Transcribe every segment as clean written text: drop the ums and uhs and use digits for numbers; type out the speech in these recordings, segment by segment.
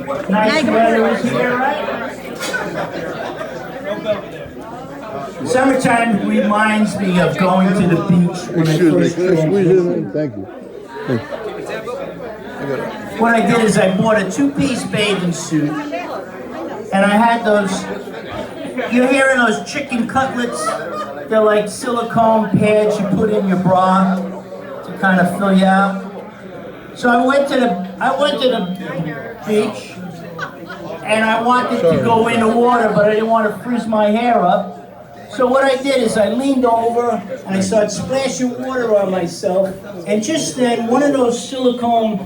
Nice weather is here, right? Summertime reminds me of going to the beach when I first transitioned. Thank you. What I did is I bought a two-piece bathing suit, and I had those, you're hearing those chicken cutlets? They're like silicone pads you put in your bra to kind of fill you out. So I went to the beach, and I wanted to go in the water, but I didn't want to freeze my hair up. So what I did is I leaned over and I started splashing water on myself, and just then one of those silicone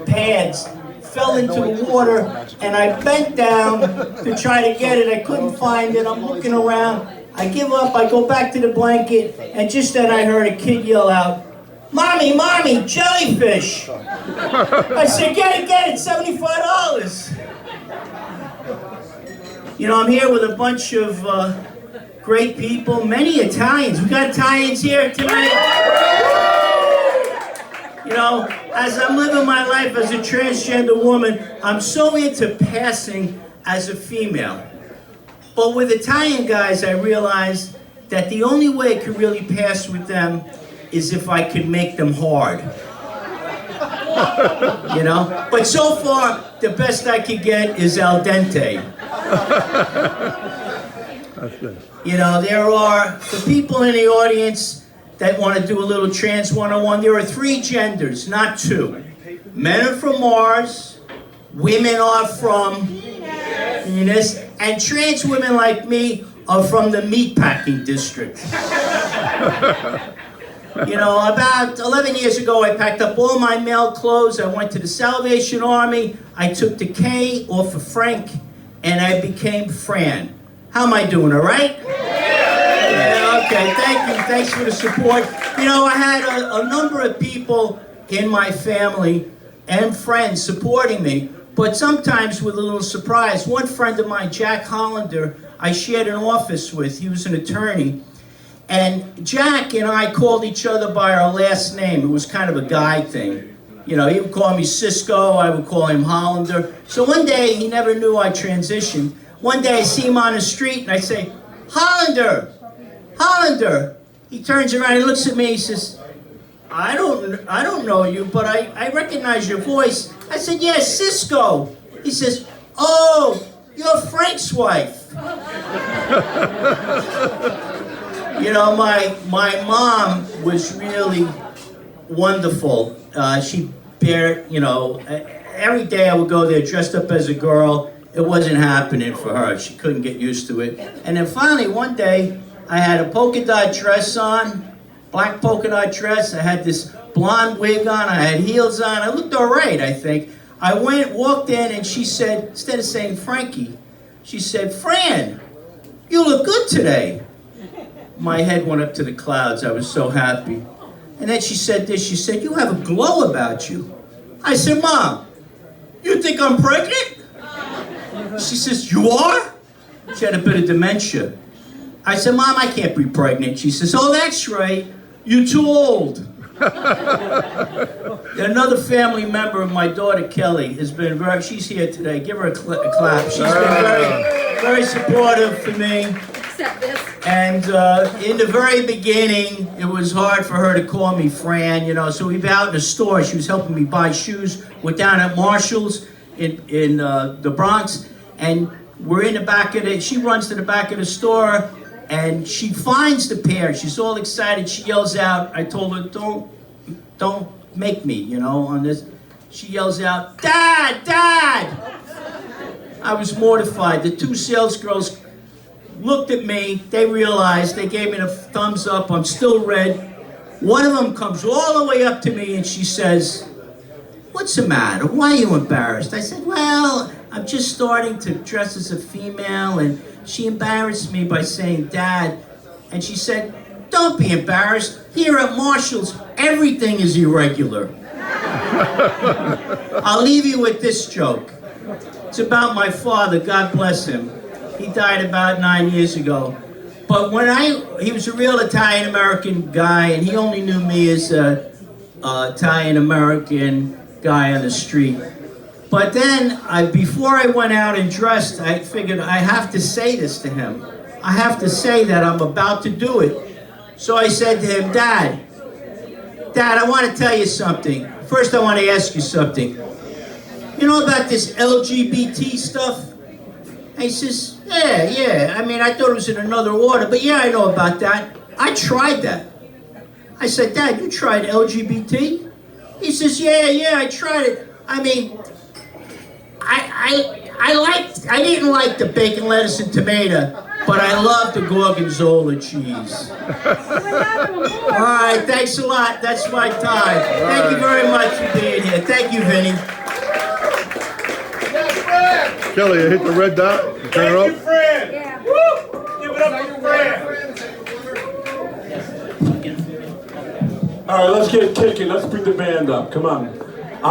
pads fell into the water, and I bent down to try to get it. I couldn't find it. I'm looking around. I give up. I go back to the blanket, and just then I heard a kid yell out, "Mommy, Mommy, jellyfish!" I said, get it, $75. You know, I'm here with a bunch of great people, many Italians. We got Italians here tonight. You know, as I'm living my life as a transgender woman, I'm so into passing as a female. But with Italian guys, I realized that the only way I could really pass with them is if I could make them hard. You know? But so far, the best I could get is al dente. That's good. You know, there are, for people in the audience that want to do a little trans 101, there are 3 genders, not 2. Men are from Mars, women are from Venus, and trans women like me are from the meatpacking district. You know, about 11 years ago, I packed up all my male clothes. I went to the Salvation Army. I took the K off of Frank, and I became Fran. How am I doing, all right? Yeah, okay, thank you. Thanks for the support. You know, I had a number of people in my family and friends supporting me, but sometimes with a little surprise. One friend of mine, Jack Hollander, I shared an office with. He was an attorney. And Jack and I called each other by our last name. It was kind of a guy thing. You know, he would call me Sisco, I would call him Hollander. So one day, he never knew I transitioned. One day I see him on the street and I say, "Hollander, Hollander." He turns around, he looks at me, he says, I don't know you, but I recognize your voice. I said, "Yeah, Sisco." He says, "Oh, you're Frank's wife." You know, my mom was really wonderful. You know, every day I would go there dressed up as a girl. It wasn't happening for her. She couldn't get used to it. And then finally, one day, I had a polka dot dress on, black polka dot dress. I had this blonde wig on. I had heels on. I looked all right, I think. I walked in, and she said, instead of saying Frankie, she said, "Fran, you look good today." My head went up to the clouds. I was so happy. And then she said this. She said, "You have a glow about you." I said, "Mom, you think I'm pregnant?" She says, "You are?" She had a bit of dementia. I said, "Mom, I can't be pregnant." She says, "Oh, that's right. You're too old." Another family member of my daughter, Kelly, has been she's here today. Give her a clap. She's been very supportive for me. Accept this. And in the very beginning, it was hard for her to call me Fran, you know, so we'd be out in the store. She was helping me buy shoes. We're down at Marshall's in the Bronx, and we're in the back of she runs to the back of the store, and she finds the pair. She's all excited. She yells out, I told her, don't make me, you know, on this. She yells out, "Dad, Dad!" I was mortified. The 2 sales girls looked at me. They realized, they gave me the thumbs up. I'm still red. One of them comes all the way up to me and she says, "What's the matter? Why are you embarrassed?" I said, "Well, I'm just starting to dress as a female," and she embarrassed me by saying Dad. And she said, "Don't be embarrassed. Here at Marshall's, everything is irregular." I'll leave you with this joke. It's about my father, God bless him. He died about 9 years ago. But when he was a real Italian-American guy, and he only knew me as a Italian-American guy on the street. But then, before I went out and dressed, I figured I have to say this to him. I have to say that I'm about to do it. So I said to him, Dad, I want to tell you something. First, I want to ask you something. You know about this LGBT stuff? And he says, yeah. I mean, I thought it was in another order, but yeah, I know about that. I tried that. I said, Dad, you tried LGBT? He says, yeah, I tried it. I mean, I didn't like the bacon, lettuce, and tomato, but I love the gorgonzola cheese. All right, thanks a lot. That's my time. Thank you very much for being here. Thank you, Vinny. Kelly, you hit the red dot. Turn it Thank you, up. Fran. Yeah. Woo! Give it up for Fran. All right, let's get kicking. Let's bring the band up. Come on.